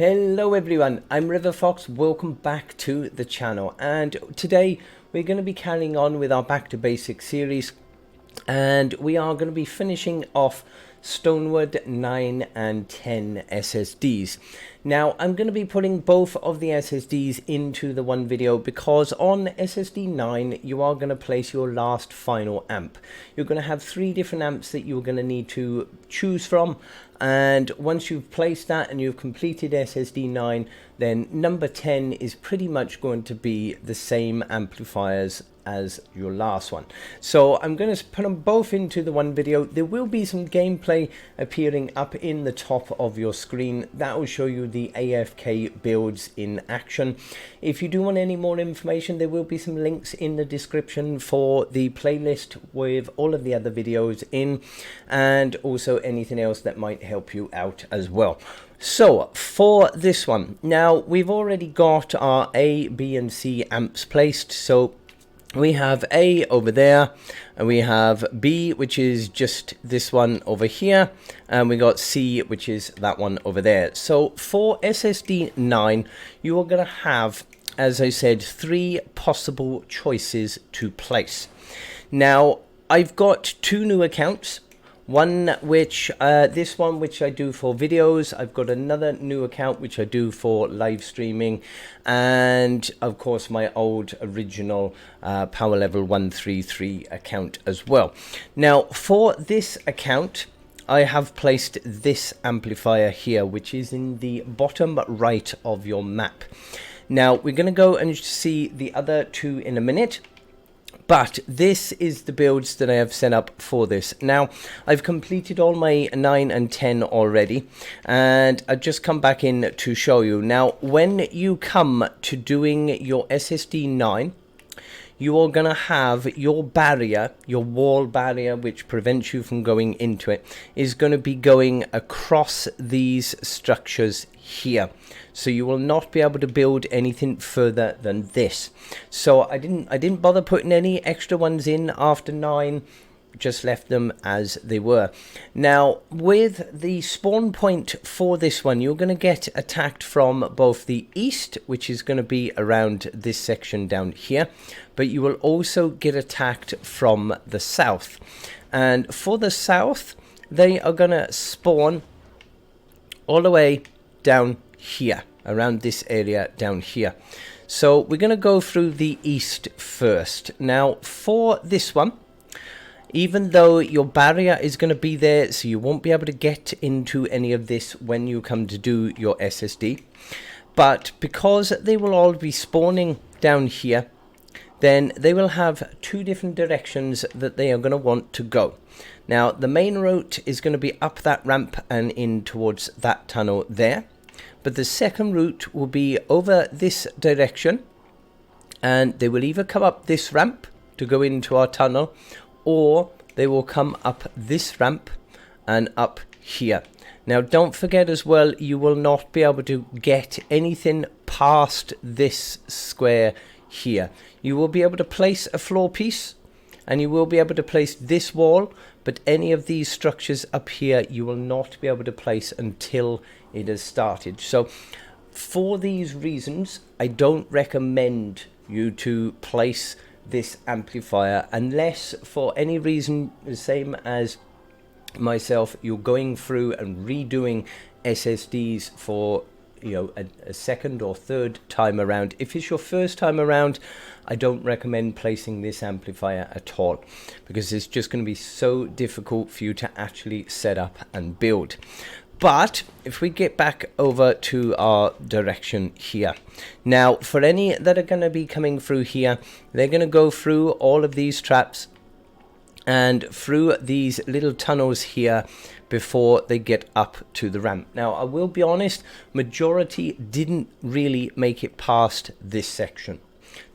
Hello everyone, I'm RiverFox. Welcome back to the channel, and today we're going to be carrying on with our Back to Basics series, and we are going to be finishing off Stonewood 9 and 10 SSDs. Now I'm going to be putting both of the SSDs into the one video because on SSD 9 you are going to place your last final amp. You're going to have 3 different amps that you're going to need to choose from, and once you've placed that and you've completed SSD 9, then number 10 is pretty much going to be the same amplifiers as your last one. So I'm going to put them both into the one video. There will be some gameplay appearing up in the top of your screen that will show you the AFK builds in action. If you do want any more information, there will be some links in the description for the playlist with all of the other videos in, and also anything else that might help you out as well. So for this one, now we've already got our A, B and C amps placed. So we have A over there, and we have B, which is just this one over here, and we got C, which is that one over there. So for SSD 9, you are going to have, as I said, 3 possible choices to place. Now I've got 2 new accounts. One which this one which I do for videos. I've got another new account which I do for live streaming, and of course my old original power level 133 account as well. Now for this account I have placed this amplifier here, which is in the bottom right of your map. Now we're going to go and see the other 2 in a minute, but this is the builds that I have set up for this. Now, I've completed all my 9 and 10 already, and I've just come back in to show you. Now, when you come to doing your SSD 9, you are going to have your barrier, your wall barrier, which prevents you from going into it, is going to be going across these structures here. So you will not be able to build anything further than this. So I didn't bother putting any extra ones in after 9. Just left them as they were. Now with the spawn point for this one, you're going to get attacked from both the east, which is going to be around this section down here, but you will also get attacked from the south. And for the south, they are going to spawn all the way down here, around this area down here. So we're going to go through the east first. Now for this one, even though your barrier is going to be there, so you won't be able to get into any of this when you come to do your SSD, but because they will all be spawning down here, then they will have 2 different directions that they are going to want to go. Now the main route is going to be up that ramp and in towards that tunnel there, but the second route will be over this direction, and they will either come up this ramp to go into our tunnel, or they will come up this ramp and up here. Now don't forget as well, you will not be able to get anything past this square here. You will be able to place a floor piece, and you will be able to place this wall, but any of these structures up here you will not be able to place until it has started. So for these reasons, I don't recommend you to place this amplifier unless for any reason, the same as myself, you're going through and redoing SSDs for a second or third time around. If it's your first time around, I don't recommend placing this amplifier at all, because it's just going to be so difficult for you to actually set up and build. But if we get back over to our direction here, now for any that are going to be coming through here, they're going to go through all of these traps and through these little tunnels here before they get up to the ramp. Now I will be honest, majority didn't really make it past this section.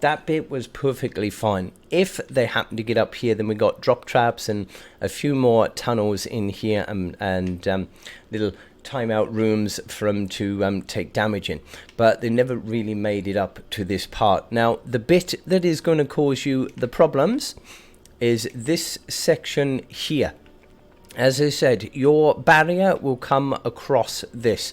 That bit was perfectly fine. If they happen to get up here, then we got drop traps and a few more tunnels in here, and little timeout rooms for them to take damage in. But they never really made it up to this part. Now the bit that is going to cause you the problems is this section here. As I said, your barrier will come across this.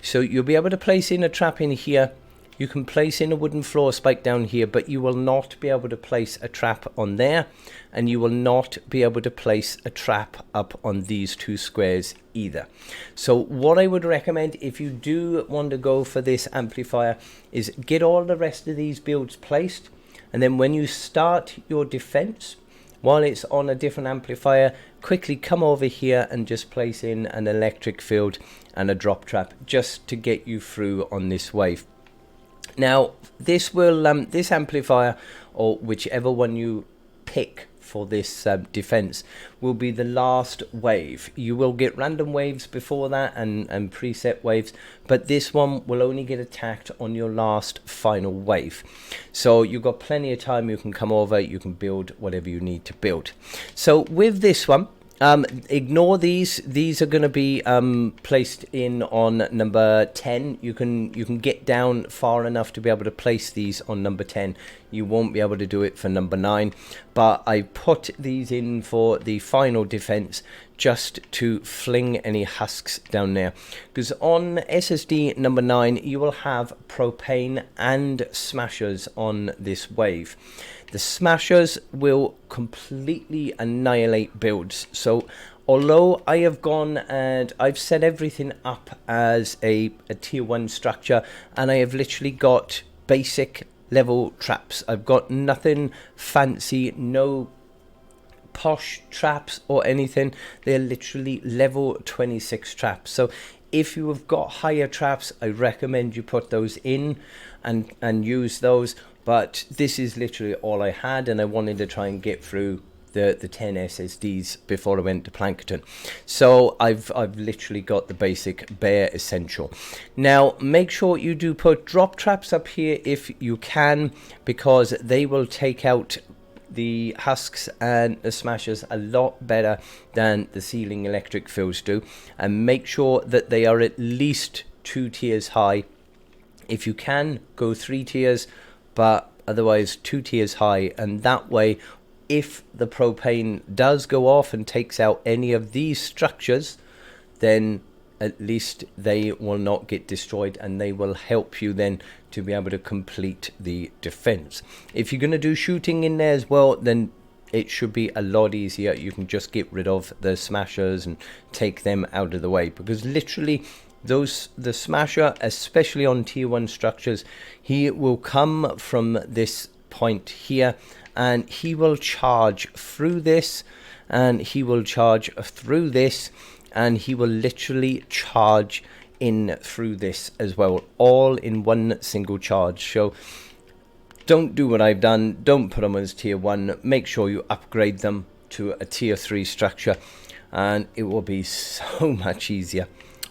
So you'll be able to place in a trap in here. You can place in a wooden floor spike down here, but you will not be able to place a trap on there, and you will not be able to place a trap up on these two squares either. So what I would recommend if you do want to go for this amplifier is get all the rest of these builds placed, and then when you start your defense, while it's on a different amplifier, quickly come over here and just place in an electric field and a drop trap just to get you through on this wave. Now this will this amplifier, or whichever one you pick for this defense, will be the last wave. You will get random waves before that and preset waves, but this one will only get attacked on your last final wave. So you've got plenty of time. You can come over, you can build whatever you need to build. So with this one, ignore these are going to be placed in on number 10. You can get down far enough to be able to place these on number 10. You won't be able to do it for number 9, but I put these in for the final defense just to fling any husks down there, because on SSD number 9 you will have propane and smashers on this wave. The smashers will completely annihilate builds. So although I have gone and I've set everything up as a tier 1 structure, and I have literally got basic level traps, I've got nothing fancy, no posh traps or anything. They're literally level 26 traps. So if you have got higher traps, I recommend you put those in and use those. But this is literally all I had, and I wanted to try and get through the 10 SSDs before I went to Plankton. So I've literally got the basic bare essential. Now make sure you do put drop traps up here if you can, because they will take out the husks and the smashers a lot better than the ceiling electric fields do. And make sure that they are at least 2 tiers high. If you can, go 3 tiers, but otherwise 2 tiers high, and that way if the propane does go off and takes out any of these structures, then at least they will not get destroyed, and they will help you then to be able to complete the defense. If you're going to do shooting in there as well, then it should be a lot easier. You can just get rid of the smashers and take them out of the way, because literally the smasher, especially on tier 1 structures, he will come from this point here, and he will charge through this, and he will charge through this, and he will literally charge in through this as well, all in one single charge. So don't do what I've done. Don't put them as tier 1. Make sure you upgrade them to a tier 3 structure, and it will be so much easier.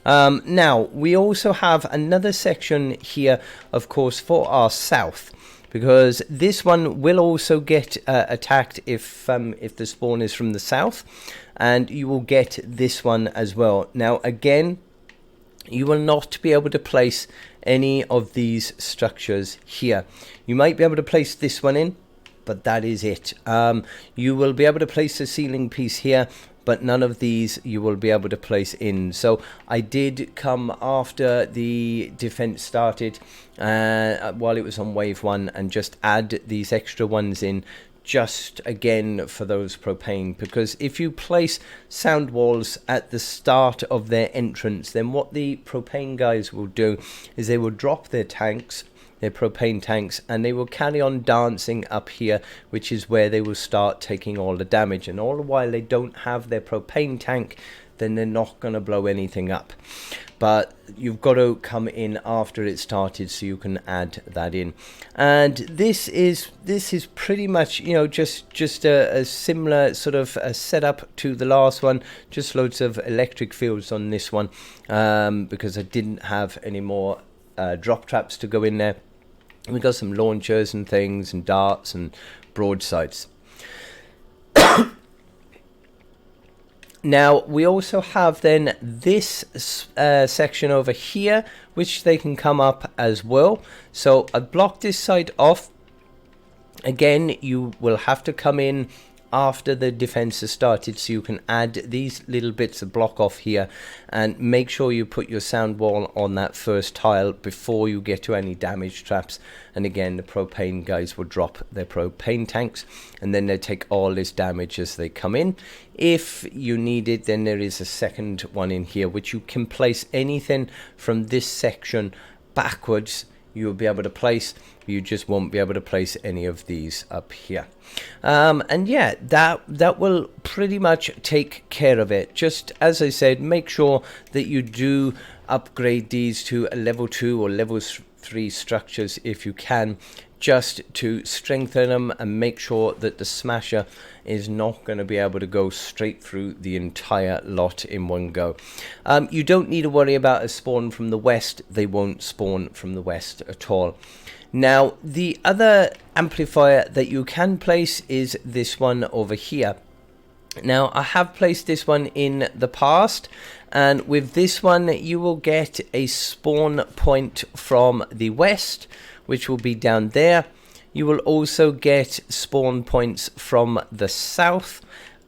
Now we also have another section here, of course, for our south, because this one will also get attacked if the spawn is from the south, and you will get this one as well. Now again, you will not be able to place any of these structures here. You might be able to place this one in, but that is it. You will be able to place a ceiling piece here, but none of these you will be able to place in. So I did come after the defense started while it was on wave 1, and just add these extra ones in, just again for those propane, because if you place sound walls at the start of their entrance, then what the propane guys will do is they will drop their tanks, their propane tanks, and they will carry on dancing up here, which is where they will start taking all the damage. And all the while they don't have their propane tank, then they're not going to blow anything up. But you've got to come in after it started, so you can add that in. And this is pretty much, you know, just a similar sort of a setup to the last one. Just loads of electric fields on this one, because I didn't have any more drop traps to go in there. We got some launchers and things, and darts and broadsides. Now we also have then this section over here, which they can come up as well. So I blocked this side off. Again, you will have to come in after the defense has started, so you can add these little bits of block off here, and make sure you put your sound wall on that first tile before you get to any damage traps. And again, the propane guys will drop their propane tanks, and then they take all this damage as they come in. If you need it, then there is a second one in here, which you can place anything from this section backwards. You'll be able to place, you just won't be able to place any of these up here. And yeah, that will pretty much take care of it. Just as I said, make sure that you do upgrade these to a level 2 or level 3 structures if you can, just to strengthen them and make sure that the smasher is not going to be able to go straight through the entire lot in one go. You don't need to worry about a spawn from the west. They won't spawn from the west at all. Now, the other amplifier that you can place is this one over here. Now, I have placed this one in the past, and with this one you will get a spawn point from the west, which will be down there. You will also get spawn points from the south,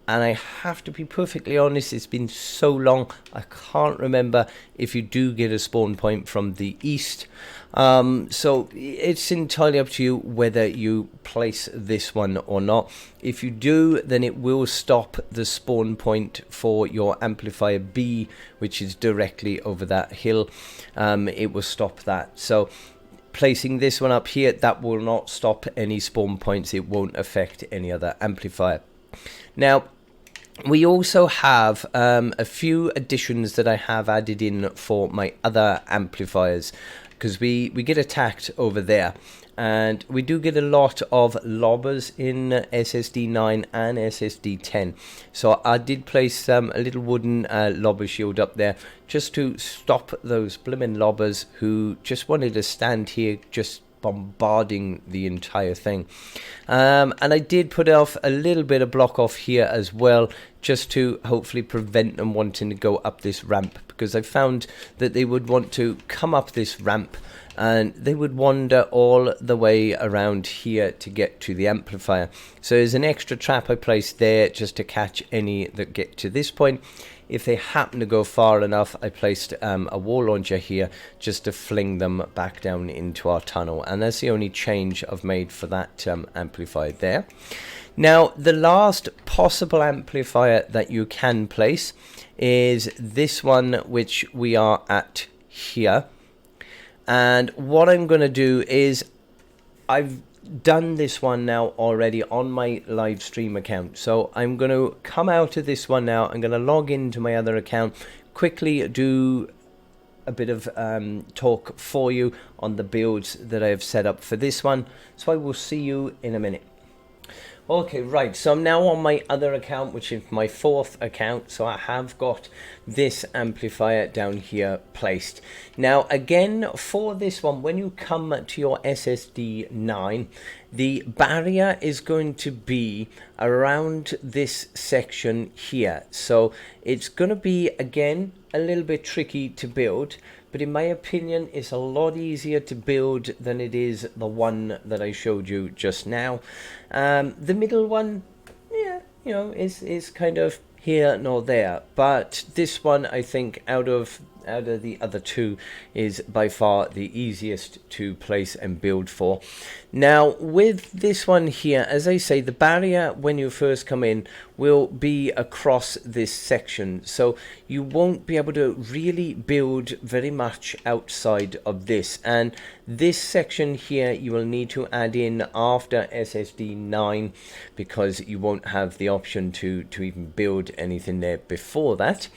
and I have to be perfectly honest, it's been so long I can't remember if you do get a spawn point from the east. So it's entirely up to you whether you place this one or not. If you do, then it will stop the spawn point for your amplifier B, which is directly over that hill. It will stop that. So placing this one up here, that will not stop any spawn points. It won't affect any other amplifier. Now, we also have a few additions that I have added in for my other amplifiers, because we get attacked over there, and we do get a lot of lobbers in SSD9 and SSD10. So I did place a little wooden lobber shield up there just to stop those blimmin' lobbers who just wanted to stand here just bombarding the entire thing. And I did put off a little bit of block off here as well, just to hopefully prevent them wanting to go up this ramp, because I found that they would want to come up this ramp and they would wander all the way around here to get to the amplifier. So there's an extra trap I placed there just to catch any that get to this point. If they happen to go far enough, I placed a wall launcher here just to fling them back down into our tunnel. And that's the only change I've made for that amplifier there. Now, the last possible amplifier that you can place is this one, which we are at here. And what I'm going to do is, I've done this one now already on my live stream account, so I'm going to come out of this one now. I'm going to log into my other account, quickly do a bit of talk for you on the builds that I have set up for this one. So I will see you in a minute. Okay, right, so I'm now on my other account, which is my 4th account. So I have got this amplifier down here placed. Now, again, for this one, when you come to your SSD9, the barrier is going to be around this section here. So it's going to be, again, a little bit tricky to build, but in my opinion, it's a lot easier to build than it is the one that I showed you just now. The middle one, yeah, you know, is kind of here nor there, but this one, I think, out of the other two, is by far the easiest to place and build for. Now, with this one here, as I say, the barrier when you first come in will be across this section, so you won't be able to really build very much outside of this. And this section here you will need to add in after SSD9, because you won't have the option to even build anything there before that.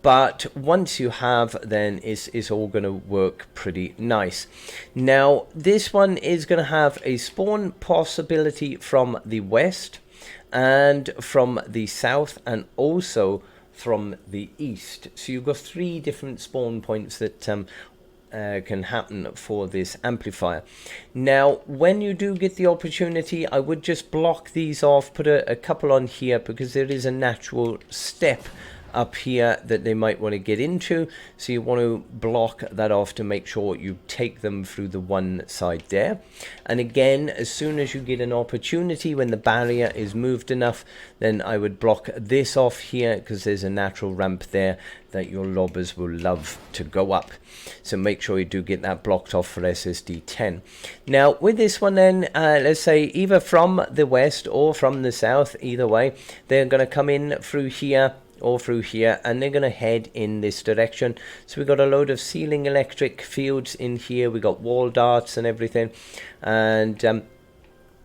But once you have, then it's all going to work pretty nice. Now, this one is going to have a spawn possibility from the west and from the south and also from the east. So you've got 3 different spawn points that can happen for this amplifier. Now, when you do get the opportunity, I would just block these off, put a couple on here, because there is a natural step up here that they might want to get into, so you want to block that off to make sure you take them through the one side there. And again, as soon as you get an opportunity, when the barrier is moved enough, then I would block this off here, because there's a natural ramp there that your lobbers will love to go up. So make sure you do get that blocked off for SSD10. Now with this one then, let's say either from the west or from the south, either way, they're going to come in through here or through here, and they're going to head in this direction. So we've got a load of ceiling electric fields in here, we got wall darts and everything, and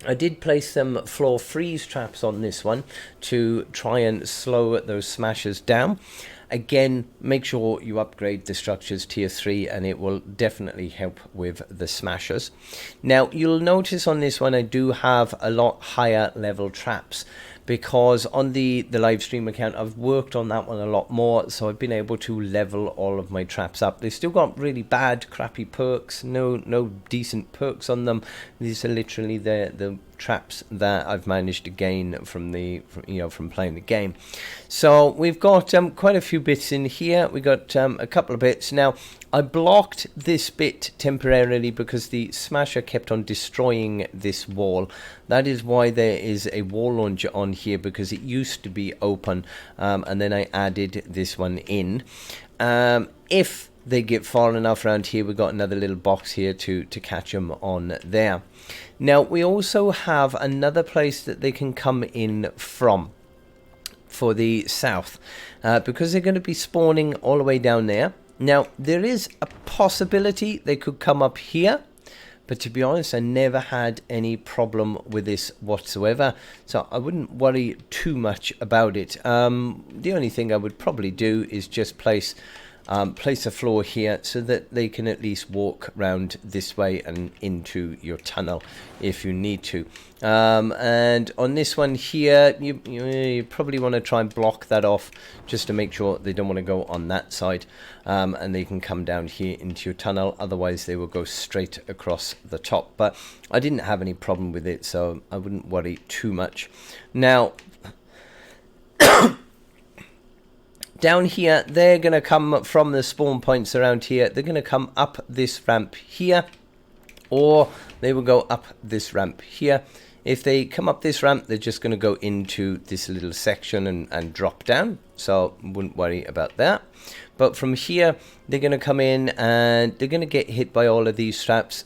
I did place some floor freeze traps on this one to try and slow those smashers down. Again, make sure you upgrade the structures tier 3 and it will definitely help with the smashers. Now you'll notice on this one I do have a lot higher level traps, because on the live stream account I've worked on that one a lot more, so I've been able to level all of my traps up. They've still got really bad crappy perks, no decent perks on them. These are literally the traps that I've managed to gain from playing the game. So we've got quite a few bits in here. We got a couple of bits. Now I blocked this bit temporarily because the smasher kept on destroying this wall. That is why there is a wall launcher on here, because it used to be open, and then I added this one in. If they get far enough around here, we've got another little box here to catch them on there. Now we also have another place that they can come in from for the south, because they're going to be spawning all the way down there. Now there is a possibility they could come up here, but to be honest, I never had any problem with this whatsoever, so I wouldn't worry too much about it. The only thing I would probably do is just place a floor here so that they can at least walk around this way and into your tunnel if you need to. And on this one here, you probably want to try and block that off just to make sure they don't want to go on that side, and they can come down here into your tunnel. Otherwise they will go straight across the top, but I didn't have any problem with it, so I wouldn't worry too much. Now down here, they're going to come from the spawn points around here. They're going to come up this ramp here, or they will go up this ramp here. If they come up this ramp, they're just going to go into this little section and drop down, so wouldn't worry about that. But from here, they're going to come in and they're going to get hit by all of these traps,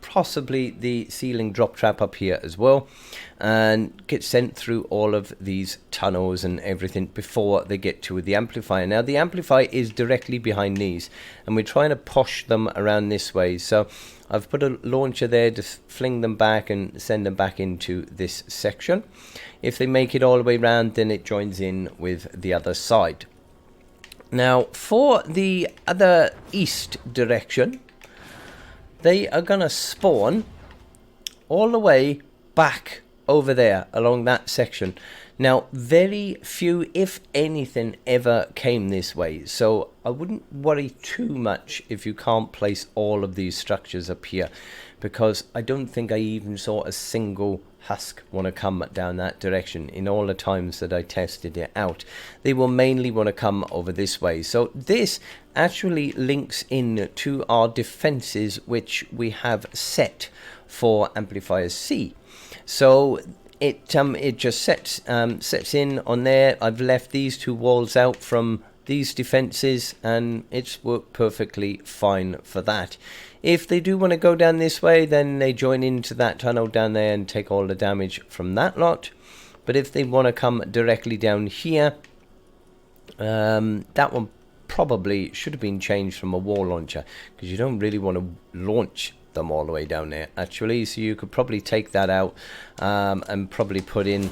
possibly the ceiling drop trap up here as well, and get sent through all of these tunnels and everything before they get to the amplifier. Now the amplifier is directly behind these, and we're trying to push them around this way, so I've put a launcher there to fling them back and send them back into this section. If they make it all the way around, then it joins in with the other side. Now for the other east direction, they are going to spawn all the way back over there along that section. Now very few, if anything, ever came this way, so I wouldn't worry too much if you can't place all of these structures up here, because I don't think I even saw a single husk want to come down that direction in all the times that I tested it out. They will mainly want to come over this way. So this actually links in to our defenses, which we have set for amplifier C. So it just sets in on there. I've left these two walls out from these defenses, and it's worked perfectly fine for that. If they do want to go down this way, then they join into that tunnel down there and take all the damage from that lot. But if they want to come directly down here, that one probably should have been changed from a wall launcher, because you don't really want to launch them all the way down there actually. So you could probably take that out and probably put in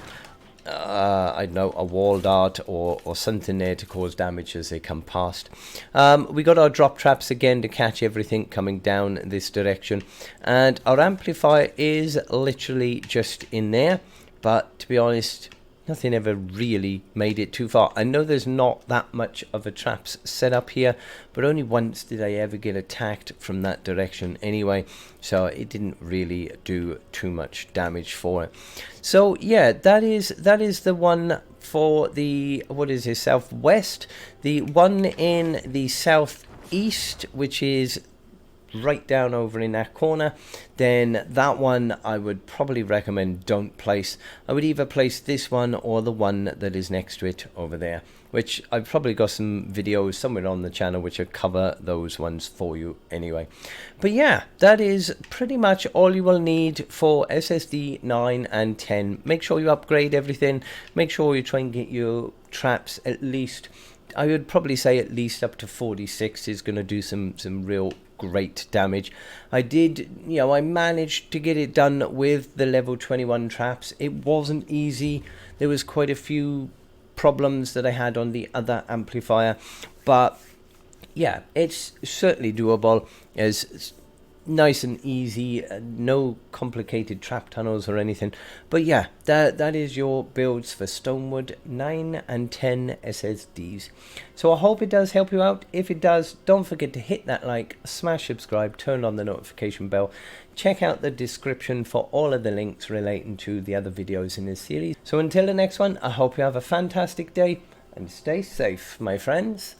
I don't know, a wall dart or something there to cause damage as they come past. We got our drop traps again to catch everything coming down this direction, and our amplifier is literally just in there. But to be honest, nothing ever really made it too far. I know there's not that much of a traps set up here, but only once did I ever get attacked from that direction anyway, so it didn't really do too much damage for it. So yeah, that is the one for the, what is it, southwest. The one in the southeast, which is right down over in that corner, then that one I would probably recommend don't place. I would either place this one or the one that is next to it over there, which I've probably got some videos somewhere on the channel which will cover those ones for you anyway. But yeah, that is pretty much all you will need for SSD 9 and 10. Make sure you upgrade everything. Make sure you try and get your traps at least, I would probably say at least up to 46 is going to do some real great damage. I did, you know, I managed to get it done with the level 21 traps. It wasn't easy. There was quite a few problems that I had on the other amplifier, but yeah, it's certainly doable. It's nice and easy, no complicated trap tunnels or anything. But yeah, that is your builds for Stonewood 9 and 10 SSDs. So I hope it does help you out. If it does, don't forget to hit that like, smash subscribe, turn on the notification bell. Check out the description for all of the links relating to the other videos in this series. So until the next one, I hope you have a fantastic day and stay safe, my friends.